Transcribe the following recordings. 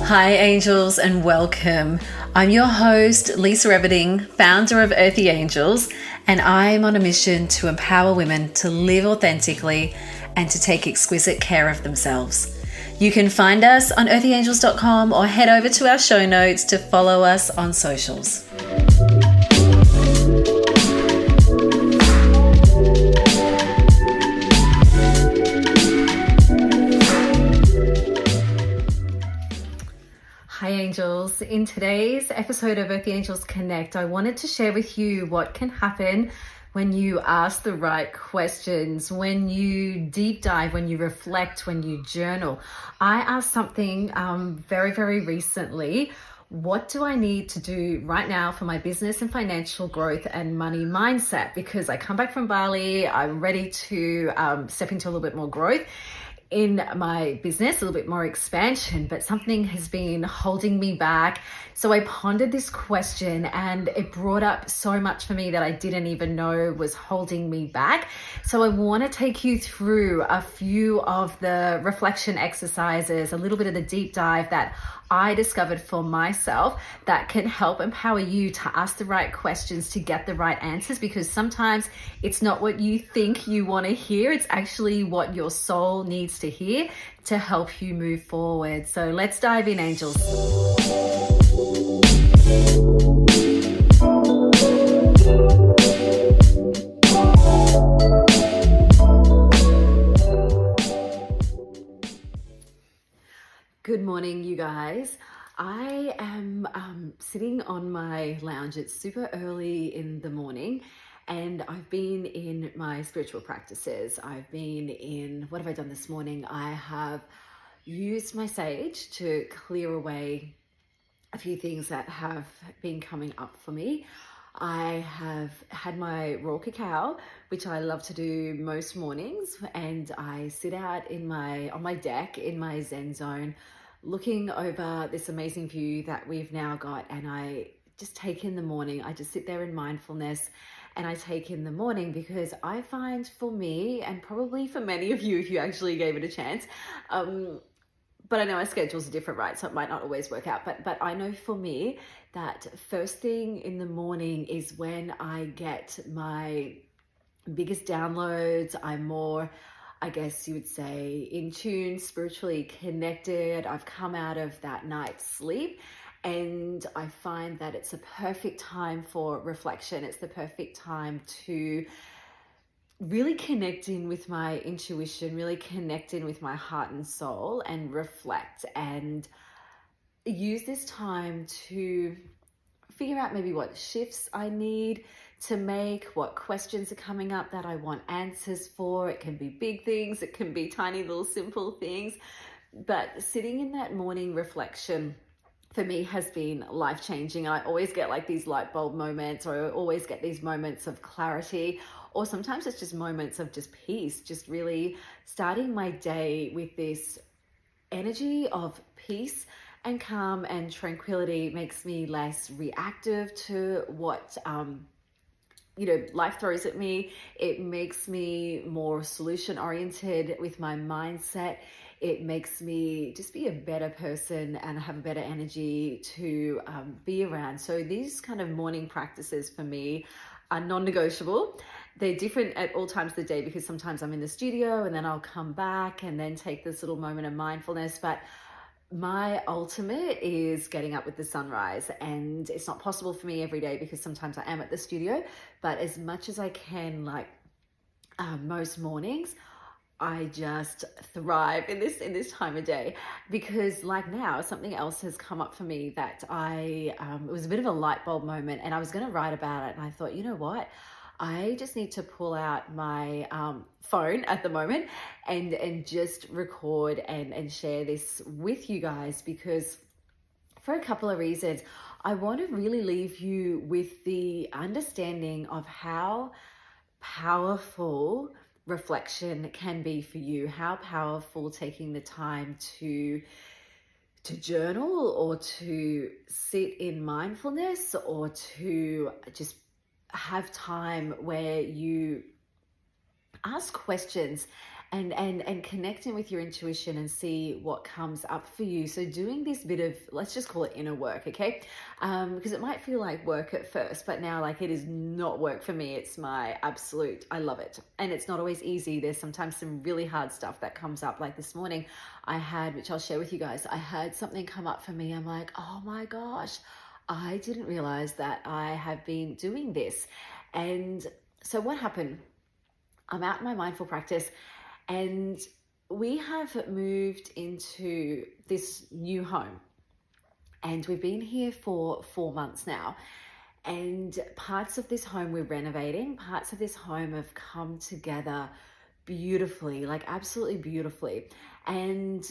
Hi, angels, and welcome. I'm your host, Lisa Everding, founder of Earthy Angels, and I'm on a mission to empower women to live authentically and to take exquisite care of themselves. You can find us on earthyangels.com or head over to our show notes to follow us on socials. Hi angels, in today's episode of Earthy Angels Connect, I wanted to share with you what can happen when you ask the right questions, when you deep dive, when you reflect, when you journal. I asked something very recently. What do I need to do right now for my business and financial growth and money mindset? Because I come back from Bali, I'm ready to step into a little bit more growth in my business, a little bit more expansion, but something has been holding me back. So I pondered this question and it brought up so much for me that I didn't even know was holding me back. So I want to take you through a few of the reflection exercises, a little bit of the deep dive that I discovered for myself that can help empower you to ask the right questions, to get the right answers, because sometimes it's not what you think you want to hear. It's actually what your soul needs to hear to help you move forward. So let's dive in, angels. Good morning, you guys. I am sitting on my lounge. It's super early in the morning and I've been in my spiritual practices. I've been in, what have I done this morning? I have used my sage to clear away a few things that have been coming up for me. I have had my raw cacao, which I love to do most mornings, and I sit out on my deck in my Zen zone, looking over this amazing view that we've now got, and I just take in the morning. I just sit there in mindfulness and I take in the morning, because I find for me, and probably for many of you if you actually gave it a chance, but I know our schedules are different, right? So it might not always work out. But I know for me that first thing in the morning is when I get my biggest downloads. I'm more, I guess you would say, in tune, spiritually connected. I've come out of that night's sleep. And I find that it's a perfect time for reflection. It's the perfect time to really connect in with my intuition, really connect in with my heart and soul, and reflect and use this time to figure out maybe what shifts I need to make, what questions are coming up that I want answers for. It can be big things, it can be tiny little simple things, but sitting in that morning reflection for me has been life-changing. I always get like these light bulb moments, or I always get these moments of clarity, or sometimes it's just moments of just peace, just really starting my day with this energy of peace and calm and tranquility. Makes me less reactive to what life throws at me. It makes me more solution oriented with my mindset. It makes me just be a better person and have a better energy to be around. So these kind of morning practices for me are non-negotiable. They're different at all times of the day, because sometimes I'm in the studio and then I'll come back and then take this little moment of mindfulness. But my ultimate is getting up with the sunrise, and it's not possible for me every day because sometimes I am at the studio, but as much as I can, like most mornings, I just thrive in this time of day. Because like now, something else has come up for me that it was a bit of a light bulb moment, and I was going to write about it, and I thought, you know what? I just need to pull out my phone at the moment and just record and share this with you guys, because for a couple of reasons. I want to really leave you with the understanding of how powerful reflection can be for you, how powerful taking the time to journal, or to sit in mindfulness, or to just have time where you ask questions and connecting with your intuition and see what comes up for you. So doing this bit of, let's just call it inner work, okay? Because it might feel like work at first, but now like it is not work for me. It's my absolute, I love it. And it's not always easy. There's sometimes some really hard stuff that comes up. Like this morning I had, which I'll share with you guys, I had something come up for me. I'm like, oh my gosh, I didn't realize that I have been doing this. And so what happened? I'm out in my mindful practice, and we have moved into this new home, and we've been here for 4 months now. And parts of this home we're renovating, parts of this home have come together beautifully, like absolutely beautifully. And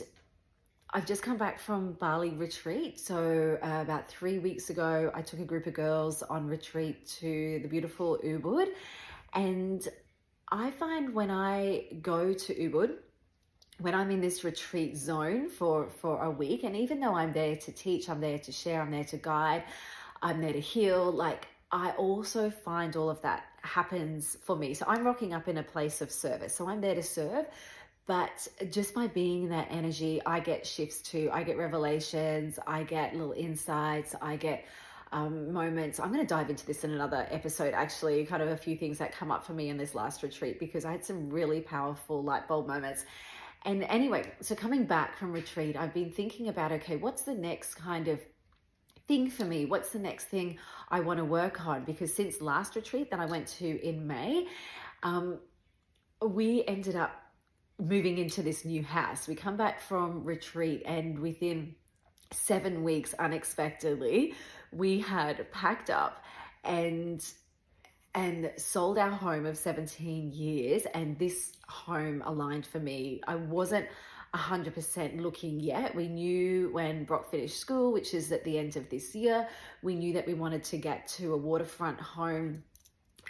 I've just come back from Bali retreat. So about 3 weeks ago, I took a group of girls on retreat to the beautiful Ubud. And I find when I go to Ubud, when I'm in this retreat zone for a week, and even though I'm there to teach, I'm there to share, I'm there to guide, I'm there to heal, like I also find all of that happens for me. So I'm rocking up in a place of service. So I'm there to serve, but just by being in that energy, I get shifts too. I get revelations, I get little insights, I get moments. I'm going to dive into this in another episode, actually, kind of a few things that come up for me in this last retreat, because I had some really powerful light bulb moments. And anyway, so coming back from retreat, I've been thinking about, okay, what's the next kind of thing for me? What's the next thing I want to work on? Because since last retreat that I went to in May, we ended up moving into this new house. We come back from retreat, and within 7 weeks, unexpectedly, we had packed up and sold our home of 17 years. And this home aligned for me. I wasn't 100% looking yet. We knew when Brock finished school, which is at the end of this year, we knew that we wanted to get to a waterfront home.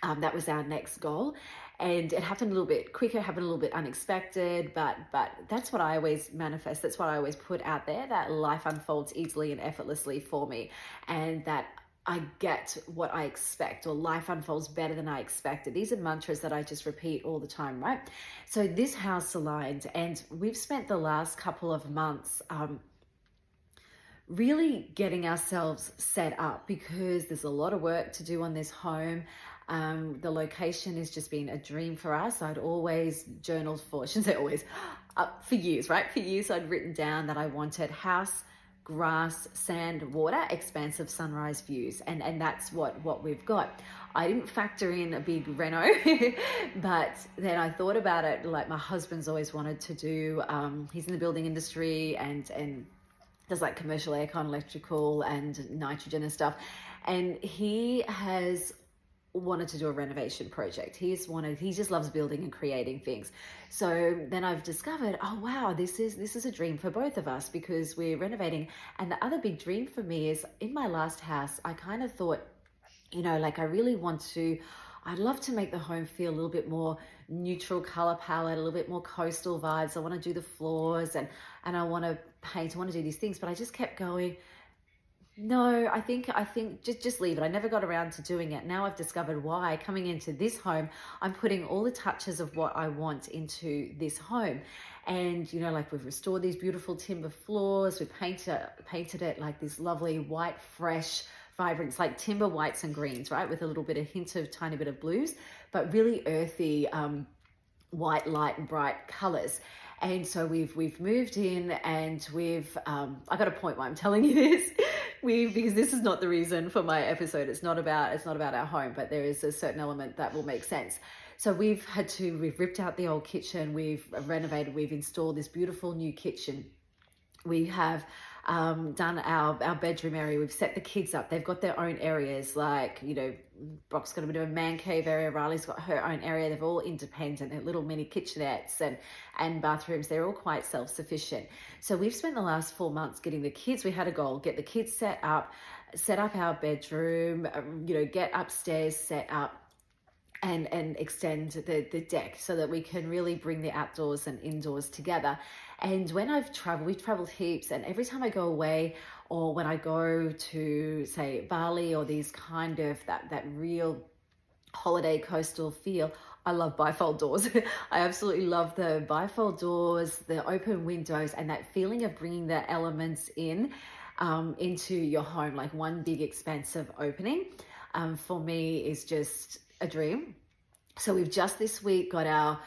That was our next goal. And it happened a little bit quicker, happened a little bit unexpected, but that's what I always manifest. That's what I always put out there, that life unfolds easily and effortlessly for me, and that I get what I expect, or life unfolds better than I expected. These are mantras that I just repeat all the time, right? So this house aligned, and we've spent the last couple of months really getting ourselves set up, because there's a lot of work to do on this home. The location has just been a dream for us. I'd always journaled for, I shouldn't say always, for years, right? For years I'd written down that I wanted house, grass, sand, water, expansive sunrise views. And that's what we've got. I didn't factor in a big reno, but then I thought about it, like my husband's always wanted to do, he's in the building industry and does like commercial aircon, electrical and nitrogen and stuff. And he has wanted to do a renovation project. He just loves building and creating things. So then I've discovered, oh wow, this is a dream for both of us, because we're renovating. And the other big dream for me is, in my last house, I kind of thought, like I'd love to make the home feel a little bit more neutral color palette, a little bit more coastal vibes. I want to do the floors and I want to paint, I want to do these things, but I just kept going, no, I think just leave it. I never got around to doing it. Now I've discovered why. Coming into this home, I'm putting all the touches of what I want into this home. And, like we've restored these beautiful timber floors. We've painted it like this lovely white, fresh, vibrant, it's like timber whites and greens, right? With a little bit of hint of tiny bit of blues, but really earthy, white, light and bright colors. And so we've moved in, and I got a point why I'm telling you this, because this is not the reason for my episode. It's not about our home, but there is a certain element that will make sense. So we've ripped out the old kitchen, we've renovated, we've installed this beautiful new kitchen. We have done our bedroom area. We've set the kids up. They've got their own areas, like, Brock's got a bit of a man cave area. Riley's got her own area. They're all independent. They're little mini kitchenettes and bathrooms. They're all quite self-sufficient. So we've spent the last 4 months getting the kids. We had a goal, get the kids set up our bedroom, get upstairs set up, and extend the deck so that we can really bring the outdoors and indoors together. And when we've traveled heaps, and every time I go away, or when I go to, say, Bali, or these kind of that real holiday coastal feel. I love bifold doors. I absolutely love the bifold doors, the open windows, and that feeling of bringing the elements in into your home, like one big expansive opening. For me is just a dream. So we've just this week got our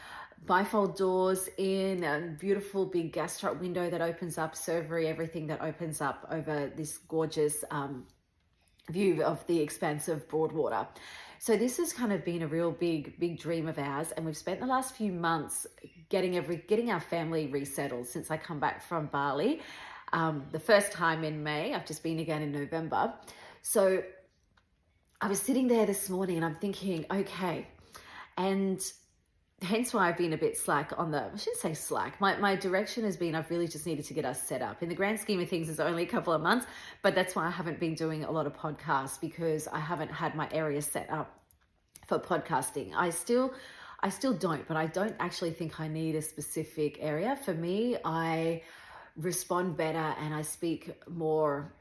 bifold doors in, a beautiful big gas strut window that opens up, servery, everything that opens up over this gorgeous view of the expansive Broadwater. So this has kind of been a real big dream of ours, and we've spent the last few months getting our family resettled since I come back from Bali. The first time in May, I've just been again in November. So I was sitting there this morning and I'm thinking, okay, and hence why I've been a bit slack on I shouldn't say slack. My direction has been, I've really just needed to get us set up. In the grand scheme of things, it's only a couple of months, but that's why I haven't been doing a lot of podcasts, because I haven't had my area set up for podcasting. I still don't, but I don't actually think I need a specific area. For me, I respond better and I speak more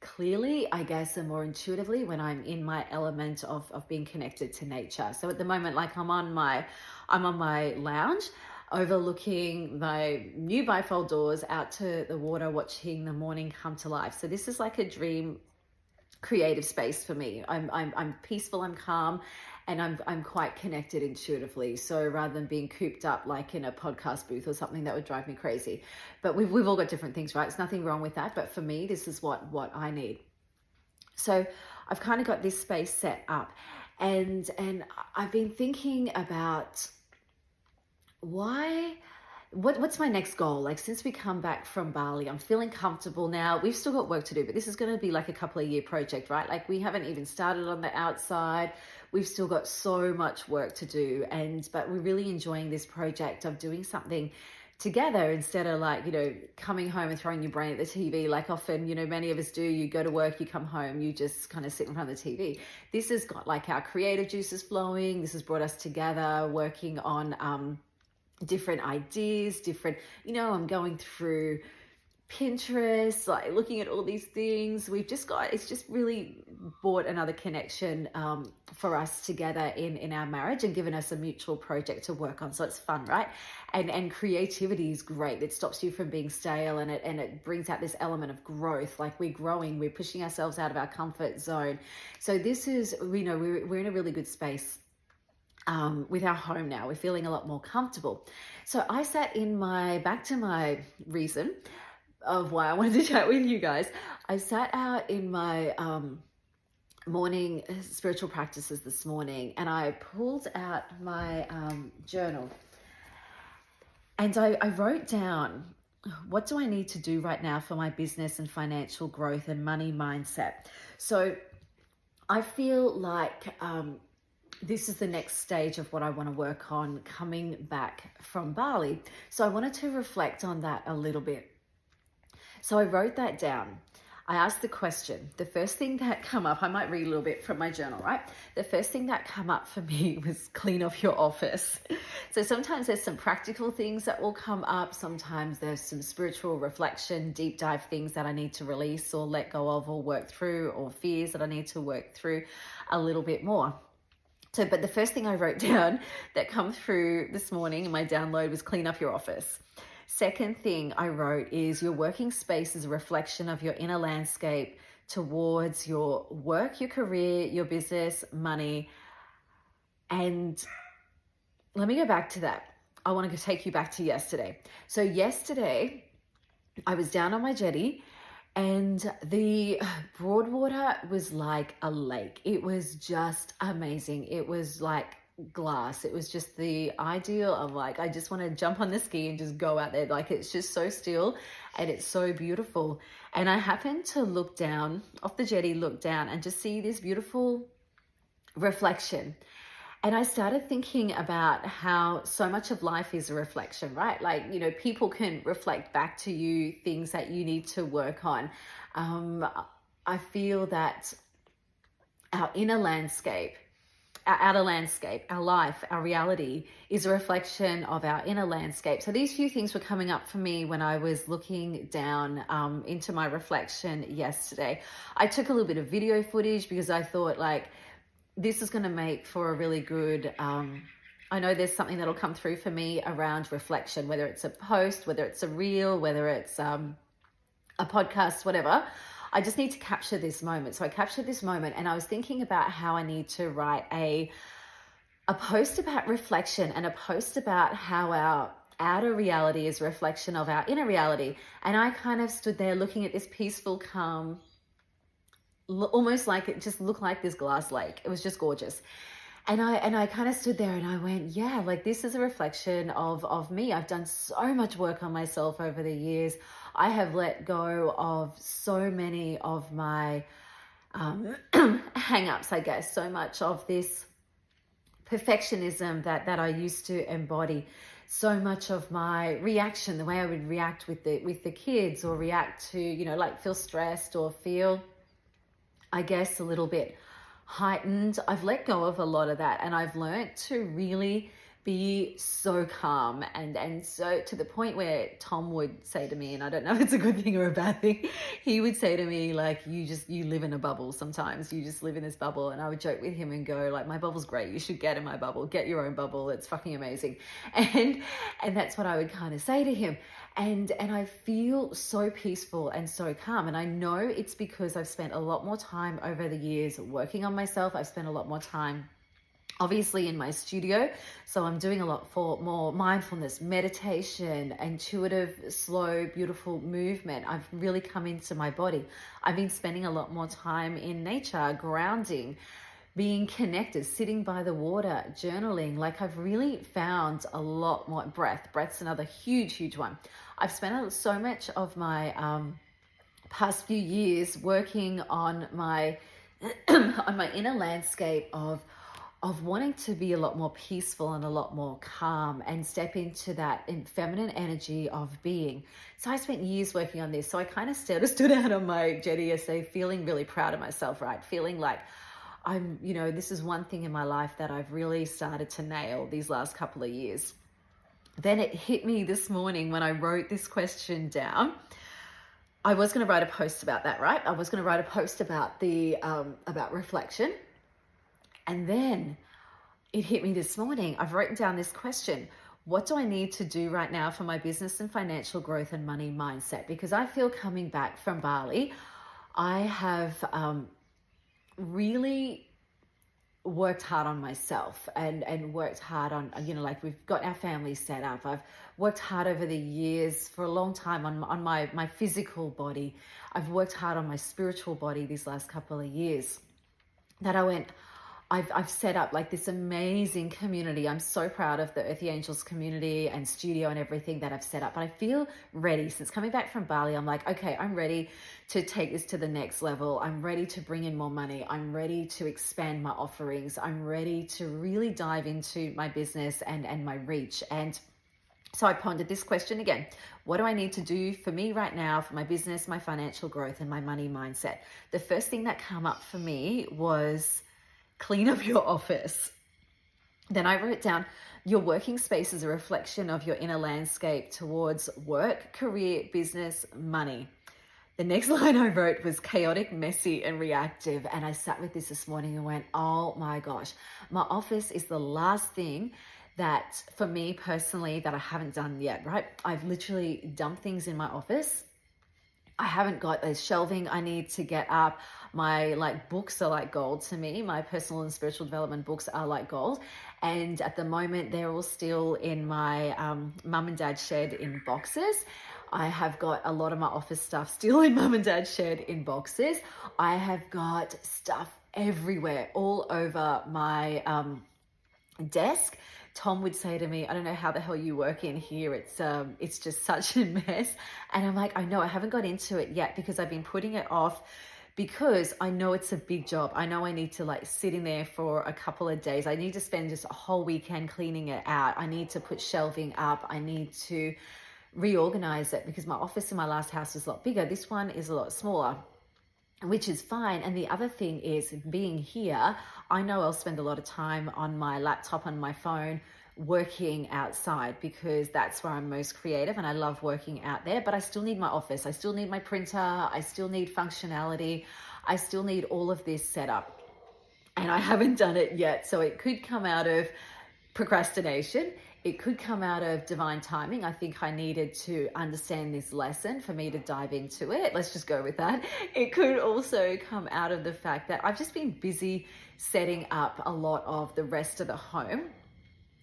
clearly, I guess, and more intuitively when I'm in my element of being connected to nature. So at the moment, like I'm on my lounge overlooking my new bifold doors out to the water, watching the morning come to life. So this is like a dream creative space for me. I'm peaceful, I'm calm, and I'm quite connected intuitively. So rather than being cooped up like in a podcast booth or something, that would drive me crazy. But we've all got different things, right? There's nothing wrong with that. But for me, this is what I need. So I've kind of got this space set up, and I've been thinking about what's my next goal? Like, since we come back from Bali, I'm feeling comfortable now. We've still got work to do, but this is going to be like a couple of year project, right? Like, we haven't even started on the outside. We've still got so much work to do, but we're really enjoying this project of doing something together instead of like, coming home and throwing your brain at the TV. Like often, many of us do. You go to work, you come home, you just kind of sit in front of the TV. This has got like our creative juices flowing. This has brought us together, working on different ideas, I'm going through Pinterest, like looking at all these things. It's just really brought another connection for us together in our marriage, and given us a mutual project to work on. So it's fun, right? And creativity is great. It stops you from being stale, and it brings out this element of growth. Like, we're growing, we're pushing ourselves out of our comfort zone. So this is, we're in a really good space with our home now. We're feeling a lot more comfortable. So I sat back to my reason of why I wanted to chat with you guys. I sat out in my morning spiritual practices this morning, and I pulled out my journal, and I wrote down, what do I need to do right now for my business and financial growth and money mindset? So I feel like this is the next stage of what I want to work on coming back from Bali. So I wanted to reflect on that a little bit. So I wrote that down. I asked the question. The first thing that come up, I might read a little bit from my journal, right? The first thing that come up for me was clean off your office. So sometimes there's some practical things that will come up. Sometimes there's some spiritual reflection, deep dive things that I need to release or let go of or work through, or fears that I need to work through a little bit more. So, but the first thing I wrote down that come through this morning in my download was clean up your office. Second thing I wrote is your working space is a reflection of your inner landscape towards your work, your career, your business, money. And let me go back to that. I want to take you back to yesterday. So yesterday I was down on my jetty, and the Broadwater was like a lake. It was just amazing. It was like glass. It was just the ideal of like, I just want to jump on the ski and just go out there. Like, it's just so still and it's so beautiful. And I happened to look down off the jetty, look down and just see this beautiful reflection. And I started thinking about how so much of life is a reflection, right? Like, people can reflect back to you things that you need to work on. I feel that our inner landscape, our outer landscape, our life, our reality is a reflection of our inner landscape. So these few things were coming up for me when I was looking down into my reflection yesterday. I took a little bit of video footage because I thought, like, this is going to make for a really good, I know there's something that'll come through for me around reflection, whether it's a post, whether it's a reel, whether it's a podcast, whatever. I just need to capture this moment. So I captured this moment, and I was thinking about how I need to write a post about reflection and a post about how our outer reality is a reflection of our inner reality. And I kind of stood there looking at this peaceful, calm, almost like it just looked like this glass lake. It was just gorgeous. And I kind of stood there and I went, yeah, like this is a reflection of me. I've done so much work on myself over the years. I have let go of so many of my hang-ups, I guess, so much of this perfectionism that I used to embody, so much of my reaction, the way I would react with the kids, or react to, you know, like feel stressed or feel, I guess, a little bit heightened. I've let go of a lot of that, and I've learned to really be so calm and so, to the point where Tom would say to me, and I don't know if it's a good thing or a bad thing, he would say to me, like, you live in a bubble sometimes. You just live in this bubble. And I would joke with him and go, like, my bubble's great. You should get in my bubble. Get your own bubble. It's fucking amazing. And that's what I would kind of say to him. And I feel so peaceful and so calm. And I know it's because I've spent a lot more time over the years working on myself. I've spent a lot more time obviously in my studio. So I'm doing a lot for more mindfulness, meditation, intuitive, slow, beautiful movement. I've really come into my body. I've been spending a lot more time in nature, grounding, being connected, sitting by the water, journaling. Like, I've really found a lot more breath's another huge one. I've spent so much of my past few years working on my on my inner landscape of wanting to be a lot more peaceful and a lot more calm and step into that feminine energy of being. So I spent years working on this. So I kind of stood out on my jetty essay feeling really proud of myself, right? Feeling like I'm, you know, this is one thing in my life that I've really started to nail these last couple of years. Then it hit me this morning when I wrote this question down. I was going to write a post about that, right? I was going to write a post about about reflection. And then it hit me this morning. I've written down this question: what do I need to do right now for my business and financial growth and money mindset? Because I feel, coming back from Bali, I have really worked hard on myself and worked hard on, you know, like, we've got our family set up. I've worked hard over the years for a long time on my physical body. I've worked hard on my spiritual body these last couple of years. That I've set up like this amazing community. I'm so proud of the Earthy Angels community and studio and everything that I've set up. But I feel ready. Since coming back from Bali, I'm like, okay, I'm ready to take this to the next level. I'm ready to bring in more money. I'm ready to expand my offerings. I'm ready to really dive into my business and my reach. And so I pondered this question again: what do I need to do for me right now, for my business, my financial growth, and my money mindset? The first thing that came up for me was clean up your office. Then I wrote down, your working space is a reflection of your inner landscape towards work, career, business, money. The next line I wrote was chaotic, messy, and reactive. And I sat with this morning and went, oh my gosh, my office is the last thing that, for me personally, that I haven't done yet, right? I've literally dumped things in my office. I haven't got the shelving I need to get up. My books are like gold to me. My personal and spiritual development books are like gold. And at the moment, they're all still in my mum and dad's shed in boxes. I have got a lot of my office stuff still in mum and dad's shed in boxes. I have got stuff everywhere, all over my desk. Tom would say to me, I don't know how the hell you work in here. It's just such a mess. And I'm like, I know, I haven't got into it yet because I've been putting it off, because I know it's a big job. I know I need to sit in there for a couple of days. I need to spend just a whole weekend cleaning it out. I need to put shelving up. I need to reorganize it, because my office in my last house was a lot bigger. This one is a lot smaller, which is fine. And the other thing is, being here, I know I'll spend a lot of time on my laptop, on my phone, working outside, because that's where I'm most creative and I love working out there. But I still need my office. I still need my printer. I still need functionality. I still need all of this set up. and I haven't done it yet. So it could come out of procrastination. It could come out of divine timing. I think I needed to understand this lesson for me to dive into it. Let's just go with that. It could also come out of the fact that I've just been busy setting up a lot of the rest of the home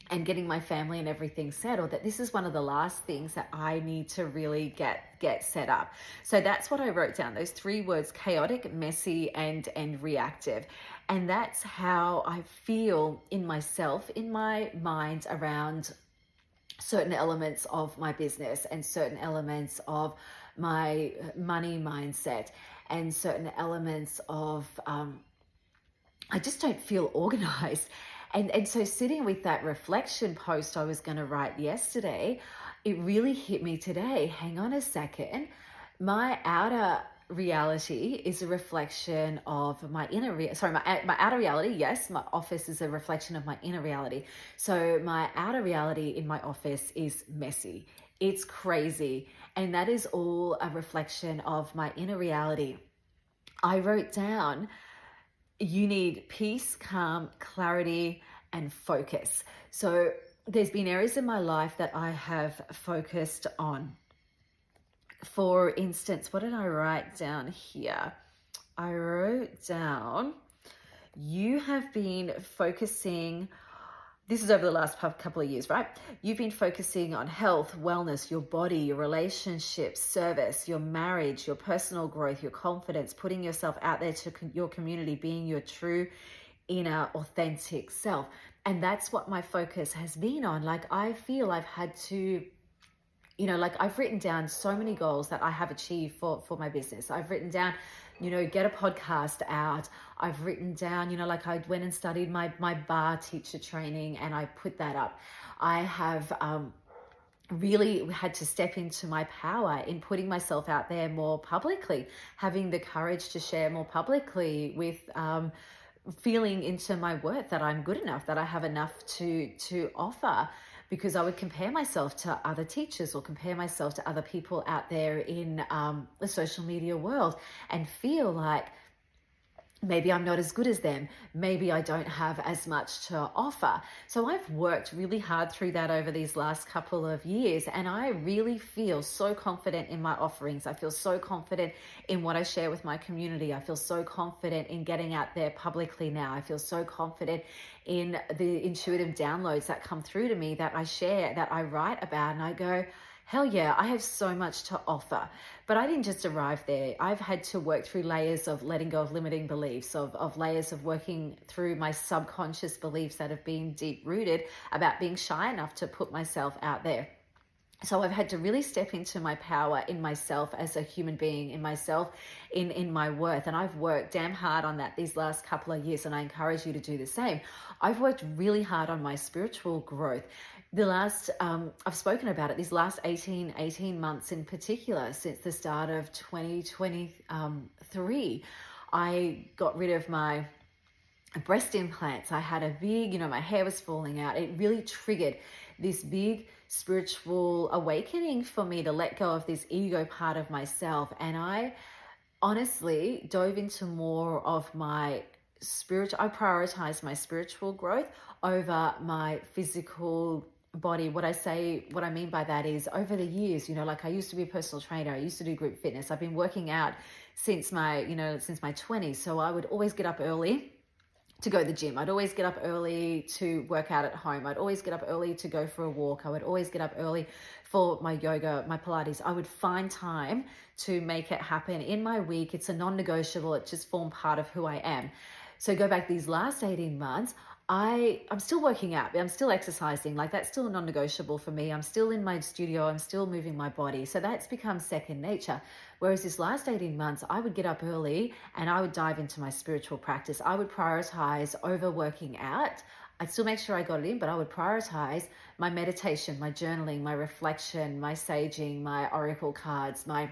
and getting my family and everything settled, that this is one of the last things that I need to really get set up. So that's what I wrote down, those 3 words: chaotic, messy, and reactive. And that's how I feel in myself, in my mind, around certain elements of my business and certain elements of my money mindset and certain elements of I just don't feel organized. And so sitting with that reflection post I was going to write yesterday, it really hit me today. Hang on a second. My outer reality is a reflection of my inner my outer reality. Yes, my office is a reflection of my inner reality. So my outer reality in my office is messy. It's crazy. And that is all a reflection of my inner reality. I wrote down, you need peace, calm, clarity, and focus. So there's been areas in my life that I have focused on. For instance, what did I write down here? I wrote down, you have been focusing, this is over the last couple of years, right? You've been focusing on health, wellness, your body, your relationships, service, your marriage, your personal growth, your confidence, putting yourself out there to your community, being your true inner authentic self. And that's what my focus has been on. Like, I feel I've had to, I've written down so many goals that I have achieved for my business. I've written down, get a podcast out. I've written down, I went and studied my bar teacher training and I put that up. I have really had to step into my power in putting myself out there more publicly, having the courage to share more publicly with feeling into my worth, that I'm good enough, that I have enough to offer. Because I would compare myself to other teachers or compare myself to other people out there in the social media world and feel like maybe I'm not as good as them. Maybe I don't have as much to offer. So I've worked really hard through that over these last couple of years. And I really feel so confident in my offerings. I feel so confident in what I share with my community. I feel so confident in getting out there publicly now. I feel so confident in the intuitive downloads that come through to me, that I share, that I write about. And I go, hell yeah, I have so much to offer. But I didn't just arrive there. I've had to work through layers of letting go of limiting beliefs, of layers of working through my subconscious beliefs that have been deep rooted about being shy enough to put myself out there. So I've had to really step into my power in myself as a human being, in myself, in my worth. And I've worked damn hard on that these last couple of years, and I encourage you to do the same. I've worked really hard on my spiritual growth. I've spoken about it, these last 18 months in particular, since the start of 2023, I got rid of my breast implants. I had a big, my hair was falling out. It really triggered this big spiritual awakening for me to let go of this ego part of myself. And I honestly dove into more of my I prioritized my spiritual growth over my physical body. What I mean by that is, over the years, I used to be a personal trainer. I used to do group fitness. I've been working out since my 20s. So I would always get up early to go to the gym. I'd always get up early to work out at home. I'd always get up early to go for a walk. I would always get up early for my yoga, my Pilates. I would find time to make it happen in my week. It's a non-negotiable. It just formed part of who I am. So go back these last 18 months, I'm still working out. I'm still exercising. Like, that's still a non-negotiable for me. I'm still in my studio. I'm still moving my body. So that's become second nature. Whereas this last 18 months, I would get up early and I would dive into my spiritual practice. I would prioritize over working out. I'd still make sure I got it in, but I would prioritize my meditation, my journaling, my reflection, my saging, my oracle cards, my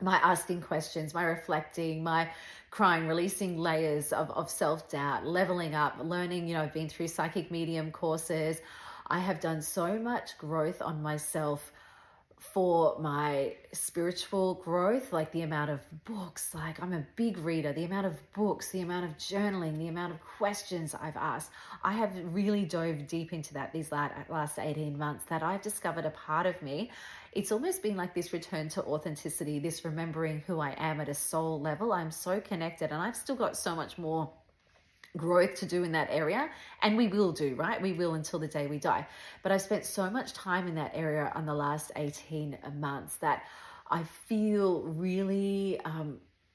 asking questions, my reflecting, my crying, releasing layers of self-doubt, leveling up, learning. I've been through psychic medium courses. I have done so much growth on myself for my spiritual growth, like the amount of books, like I'm a big reader, the amount of books, the amount of journaling, the amount of questions I've asked. I have really dove deep into that these last 18 months, that I've discovered a part of me. It's almost been like this return to authenticity, this remembering who I am at a soul level. I'm so connected, and I've still got so much more growth to do in that area, and we will do, right? We will until the day we die. But I've spent so much time in that area on the last 18 months that I feel really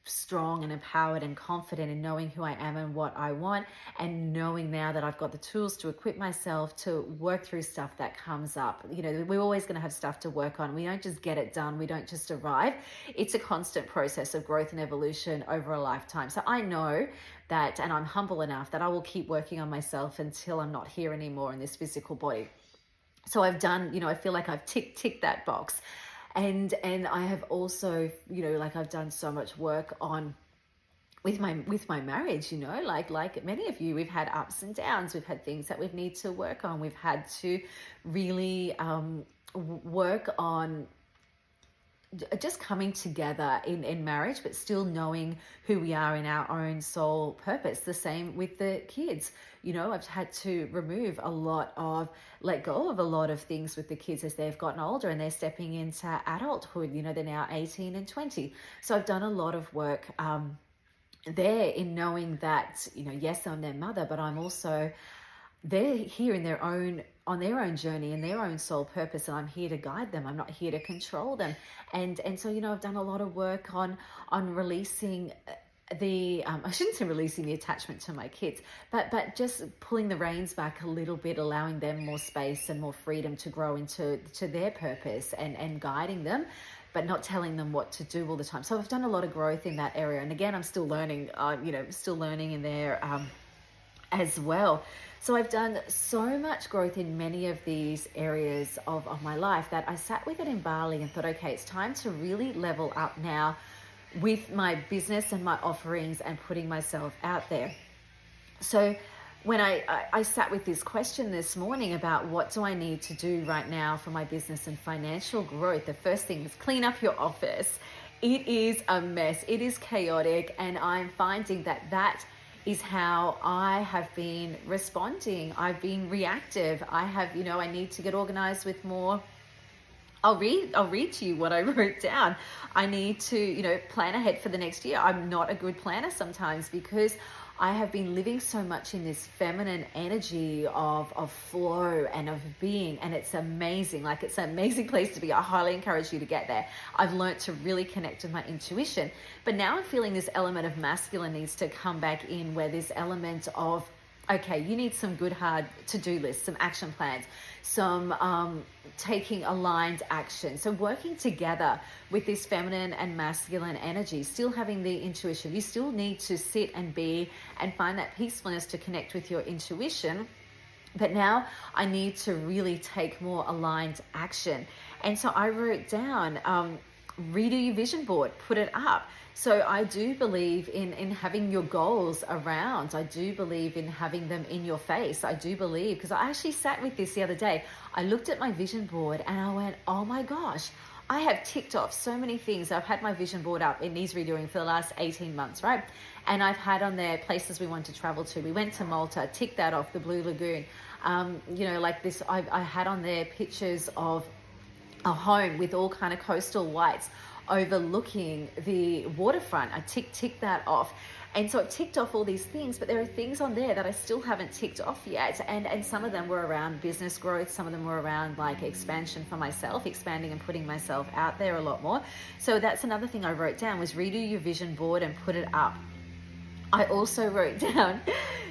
strong and empowered and confident in knowing who I am and what I want, and knowing now that I've got the tools to equip myself to work through stuff that comes up. You know, we're always going to have stuff to work on. We don't just get it done. We don't just arrive. It's a constant process of growth and evolution over a lifetime. So I know that, and I'm humble enough that I will keep working on myself until I'm not here anymore in this physical body. So I've done, you know, I feel like I've ticked that box. And I have also, you know, like I've done so much work on with my marriage, you know, like many of you, we've had ups and downs. We've had things that we've need to work on. We've had to really work on just coming together in marriage, but still knowing who we are in our own soul purpose. The same with the kids. You know, I've had to let go of a lot of things with the kids as they've gotten older and they're stepping into adulthood. You know, they're now 18 and 20. So I've done a lot of work there in knowing that, you know, yes, I'm their mother, but I'm also, they're here on their own journey and their own soul purpose, and I'm here to guide them. I'm not here to control them. And so, you know, I've done a lot of work on releasing I shouldn't say releasing the attachment to my kids, but just pulling the reins back a little bit, allowing them more space and more freedom to grow into their purpose, and guiding them, but not telling them what to do all the time. So I've done a lot of growth in that area. And again, I'm still learning, still learning in there as well. So I've done so much growth in many of these areas of my life that I sat with it in Bali and thought, okay, it's time to really level up now with my business and my offerings and putting myself out there. So when I sat with this question this morning about what do I need to do right now for my business and financial growth, the first thing is clean up your office. It is a mess. It is chaotic. And I'm finding that is how I have been responding. I've been reactive. I need to get organized with more. I'll read to you what I wrote down. I need to, plan ahead for the next year. I'm not a good planner sometimes because I have been living so much in this feminine energy of flow and of being, and it's amazing. Like, it's an amazing place to be. I highly encourage you to get there. I've learned to really connect with my intuition, but now I'm feeling this element of masculine needs to come back in, where this element of, okay, you need some good hard to-do lists, some action plans, some taking aligned action. So working together with this feminine and masculine energy, still having the intuition. You still need to sit and be and find that peacefulness to connect with your intuition. But now I need to really take more aligned action. And so I wrote down, redo your vision board, put it up. So I do believe in having your goals around. I do believe in having them in your face. I do believe, because I actually sat with this the other day. I looked at my vision board and I went, oh my gosh, I have ticked off so many things. I've had my vision board up. It needs redoing for the last 18 months, right? And I've had on there places we want to travel to. We went to Malta, ticked that off, the Blue Lagoon. Like this, I had on there pictures of a home with all kind of coastal whites overlooking the waterfront. I ticked that off. And so I've ticked off all these things, but there are things on there that I still haven't ticked off yet. And some of them were around business growth. Some of them were around like expansion for myself, expanding and putting myself out there a lot more. So that's another thing I wrote down, was redo your vision board and put it up. I also wrote down,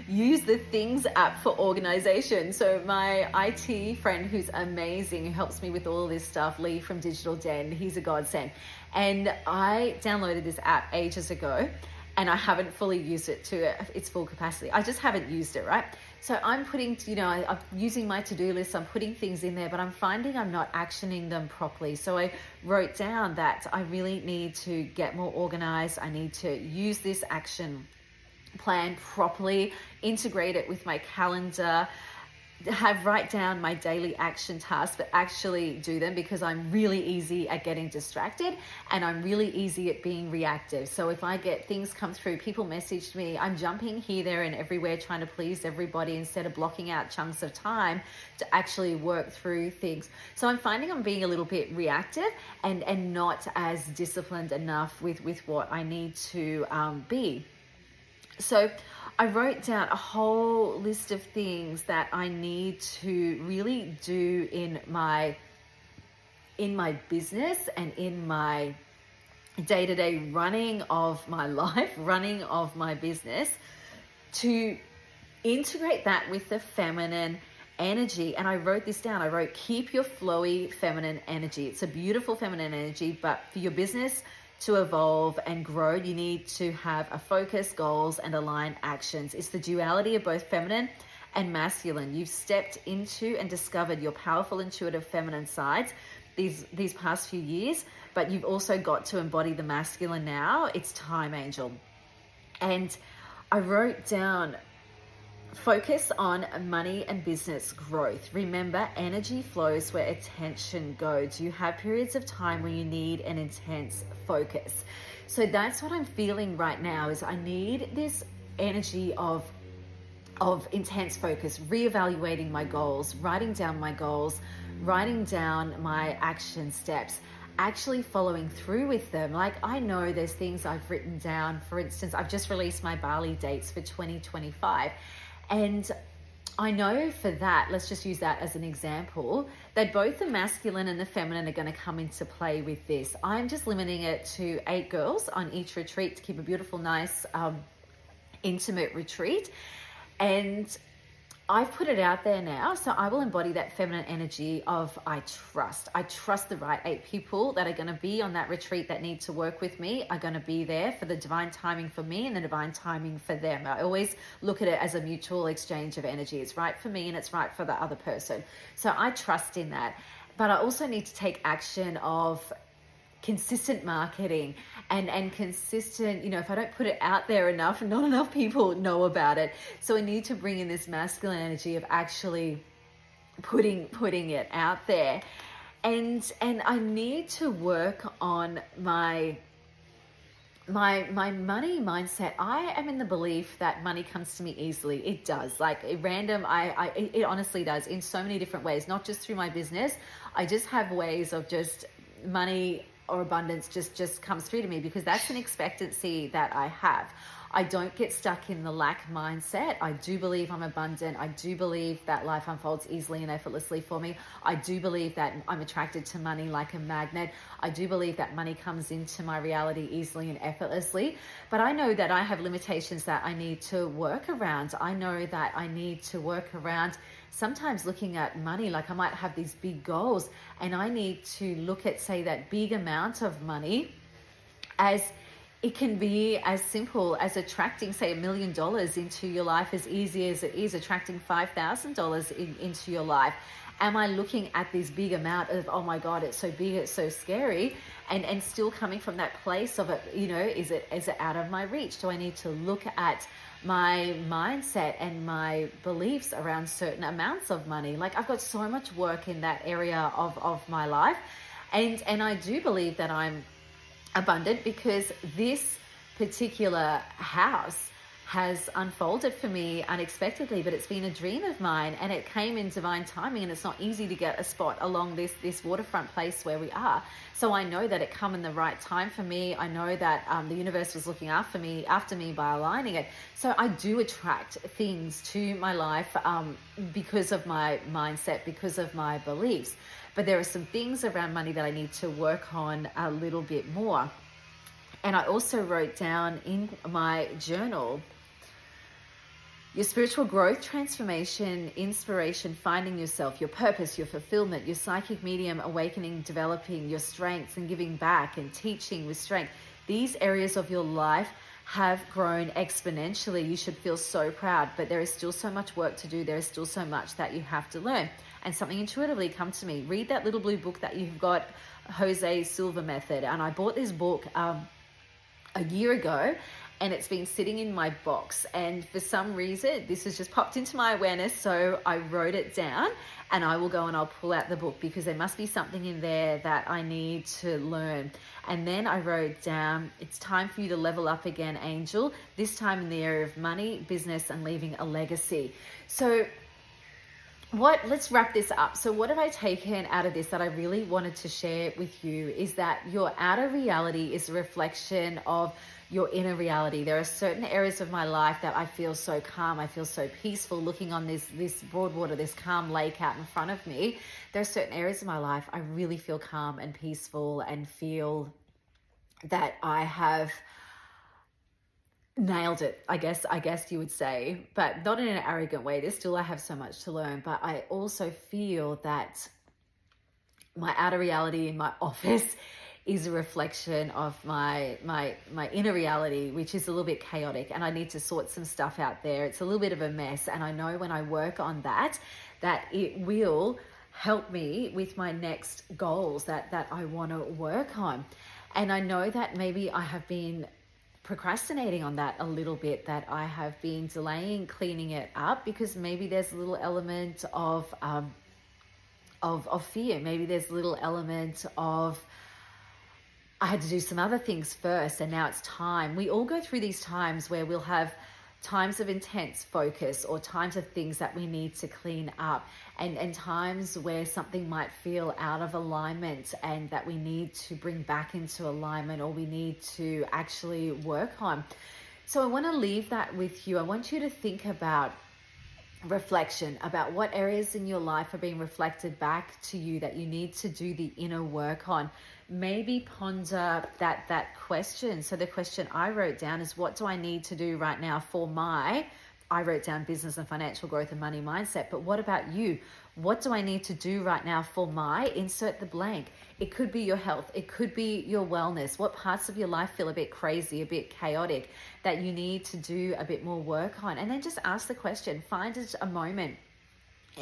use the Things app for organization. So my IT friend, who's amazing, who helps me with all this stuff, Lee from Digital Den, he's a godsend. And I downloaded this app ages ago and I haven't fully used it to its full capacity. I just haven't used it, right? So I'm putting, I'm using my to-do list, I'm putting things in there, but I'm finding I'm not actioning them properly. So I wrote down that I really need to get more organized. I need to use this action plan properly, integrate it with my calendar, write down my daily action tasks, but actually do them, because I'm really easy at getting distracted and I'm really easy at being reactive. So if I get things come through, people message me, I'm jumping here, there and everywhere trying to please everybody instead of blocking out chunks of time to actually work through things. So I'm finding I'm being a little bit reactive and not as disciplined enough with what I need to be. So I wrote down a whole list of things that I need to really do in my business and in my day-to-day running of my life, running of my business, to integrate that with the feminine energy. And I wrote this down. I wrote, keep your flowy feminine energy. It's a beautiful feminine energy, but for your business to evolve and grow, you need to have a focus, goals, and aligned actions. It's the duality of both feminine and masculine. You've stepped into and discovered your powerful, intuitive feminine sides these past few years, but you've also got to embody the masculine now. It's time, angel. And I wrote down, focus on money and business growth. Remember, energy flows where attention goes. You have periods of time where you need an intense focus. So that's what I'm feeling right now, is I need this energy of intense focus, reevaluating my goals, writing down my goals, writing down my action steps, actually following through with them. Like, I know there's things I've written down. For instance, I've just released my Bali dates for 2025. And I know for that, let's just use that as an example, that both the masculine and the feminine are going to come into play with this. I'm just limiting it to 8 girls on each retreat to keep a beautiful, nice, intimate retreat. And I've put it out there now, so I will embody that feminine energy of I trust. I trust the right 8 people that are going to be on that retreat that need to work with me are going to be there for the divine timing for me and the divine timing for them. I always look at it as a mutual exchange of energy. It's right for me and it's right for the other person. So I trust in that. But I also need to take action of consistent marketing and consistent, if I don't put it out there enough, not enough people know about it. So I need to bring in this masculine energy of actually putting it out there. And I need to work on my money mindset. I am in the belief that money comes to me easily. It does, like random. It honestly does, in so many different ways, not just through my business. I just have ways of just money or abundance just comes through to me, because that's an expectancy that I have. I don't get stuck in the lack mindset. I do believe I'm abundant. I do believe that life unfolds easily and effortlessly for me. I do believe that I'm attracted to money like a magnet. I do believe that money comes into my reality easily and effortlessly. But I know that I have limitations that I need to work around. I know that I need to work around sometimes looking at money, like I might have these big goals and I need to look at, say, that big amount of money as it can be as simple as attracting, say, $1 million into your life, as easy as it is attracting $5,000 into your life. Am I looking at this big amount of, oh my God, it's so big, it's so scary, and still coming from that place of it, is it out of my reach? Do I need to look at my mindset and my beliefs around certain amounts of money? Like, I've got so much work in that area of my life. And I do believe that I'm abundant because this particular house has unfolded for me unexpectedly, but it's been a dream of mine and it came in divine timing, and it's not easy to get a spot along this waterfront place where we are. So I know that it come in the right time for me. I know that the universe was looking after me by aligning it. So I do attract things to my life because of my mindset, because of my beliefs. But there are some things around money that I need to work on a little bit more. And I also wrote down in my journal, your spiritual growth, transformation, inspiration, finding yourself, your purpose, your fulfillment, your psychic medium, awakening, developing your strengths and giving back and teaching with strength. These areas of your life have grown exponentially. You should feel so proud, but there is still so much work to do. There is still so much that you have to learn. And something intuitively come to me. Read that little blue book that you've got, Jose Silva Method. And I bought this book a year ago, and it's been sitting in my box. And for some reason, this has just popped into my awareness. So I wrote it down, and I will go and I'll pull out the book because there must be something in there that I need to learn. And then I wrote down, it's time for you to level up again, Angel, this time in the area of money, business, and leaving a legacy. So let's wrap this up. So what have I taken out of this that I really wanted to share with you is that your outer reality is a reflection of your inner reality. There are certain areas of my life that I feel so calm, I feel so peaceful looking on this broad water, this calm lake out in front of me. There are certain areas of my life I really feel calm and peaceful and feel that I have nailed it, I guess you would say, but not in an arrogant way. There's still, I have so much to learn, but I also feel that my outer reality in my office is a reflection of my inner reality, which is a little bit chaotic, and I need to sort some stuff out there. It's a little bit of a mess, and I know when I work on that it will help me with my next goals that I want to work on. And I know that maybe I have been procrastinating on that a little bit, that I have been delaying cleaning it up because maybe there's a little element of fear. Maybe there's a little element of I had to do some other things first, and now it's time. We all go through these times where we'll have times of intense focus or times of things that we need to clean up, and times where something might feel out of alignment and that we need to bring back into alignment or we need to actually work on. So I want to leave that with you. I want you to think about reflection, about what areas in your life are being reflected back to you that you need to do the inner work on. Maybe ponder that question. So the question I wrote down is, what do I need to do right now for I wrote down business and financial growth and money mindset, but what about you? What do I need to do right now for insert the blank? It could be your health. It could be your wellness. What parts of your life feel a bit crazy, a bit chaotic, that you need to do a bit more work on? And then just ask the question, find a moment.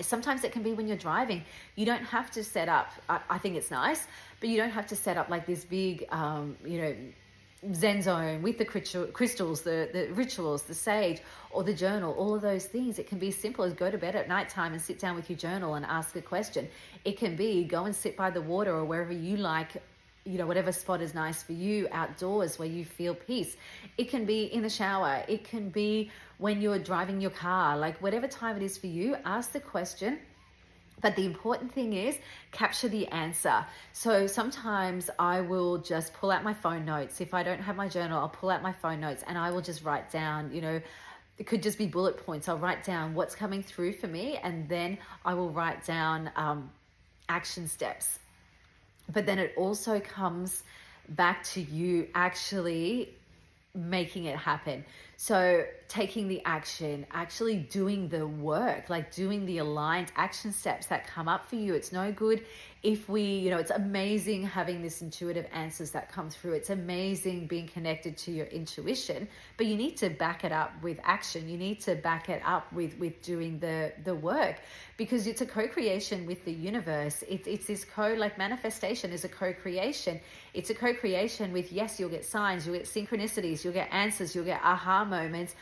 Sometimes it can be when you're driving. You don't have to set up, I think it's nice, but you don't have to set up like this big, Zen zone with the crystals, the rituals, the sage, or the journal, all of those things. It can be simple as go to bed at nighttime and sit down with your journal and ask a question. It can be go and sit by the water or wherever you like, whatever spot is nice for you outdoors where you feel peace. It can be in the shower. It can be when you're driving your car, like whatever time it is for you, ask the question. But the important thing is capture the answer. So sometimes I will just pull out my phone notes. If I don't have my journal, I'll pull out my phone notes and I will just write down, it could just be bullet points. I'll write down what's coming through for me, and then I will write down action steps. But then it also comes back to you actually making it happen. So taking the action, actually doing the work, like doing the aligned action steps that come up for you. It's no good if it's amazing having this intuitive answers that come through. It's amazing being connected to your intuition, but you need to back it up with action. You need to back it up with doing the work, because it's a co-creation with the universe. It's this manifestation is a co-creation. It's a co-creation with, yes, you'll get signs, you'll get synchronicities, you'll get answers, you'll get aha moments,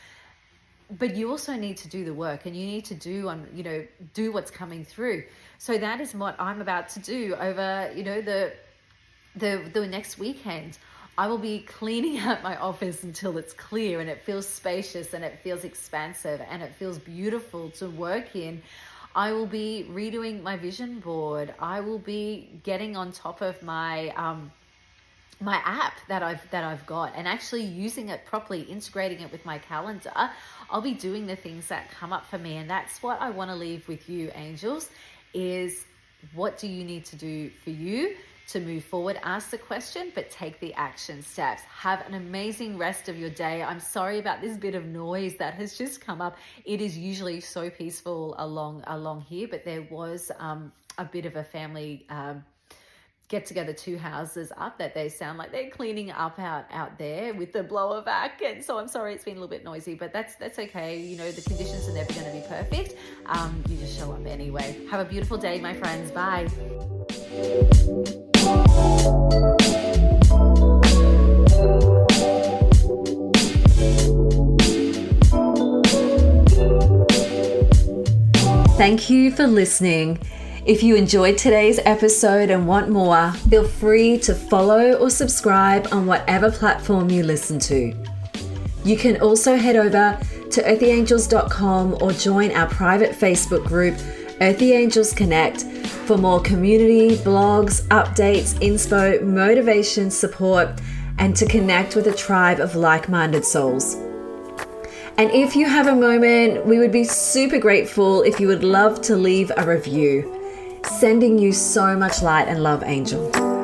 but you also need to do the work, and you need to do what's coming through. So that is what I'm about to do over, the next weekend. I will be cleaning out my office until it's clear and it feels spacious and it feels expansive and it feels beautiful to work in. I will be redoing my vision board. I will be getting on top of my my app that I've got and actually using it properly, integrating it with my calendar. I'll be doing the things that come up for me, and that's what I want to leave with you, angels, is what do you need to do for you to move forward? Ask the question, but take the action steps. Have an amazing rest of your day. I'm sorry about this bit of noise that has just come up. It is usually so peaceful along here, but there was a bit of a family get together 2 houses up that they sound like they're cleaning up out there with the blower vac, and so I'm sorry it's been a little bit noisy, but that's okay. The conditions are never going to be perfect. You just show up anyway. Have a beautiful day, my friends. Bye. Thank you for listening. If you enjoyed today's episode and want more, feel free to follow or subscribe on whatever platform you listen to. You can also head over to earthyangels.com or join our private Facebook group, Earthy Angels Connect, for more community, blogs, updates, inspo, motivation, support, and to connect with a tribe of like-minded souls. And if you have a moment, we would be super grateful if you would love to leave a review. Sending you so much light and love, Angel.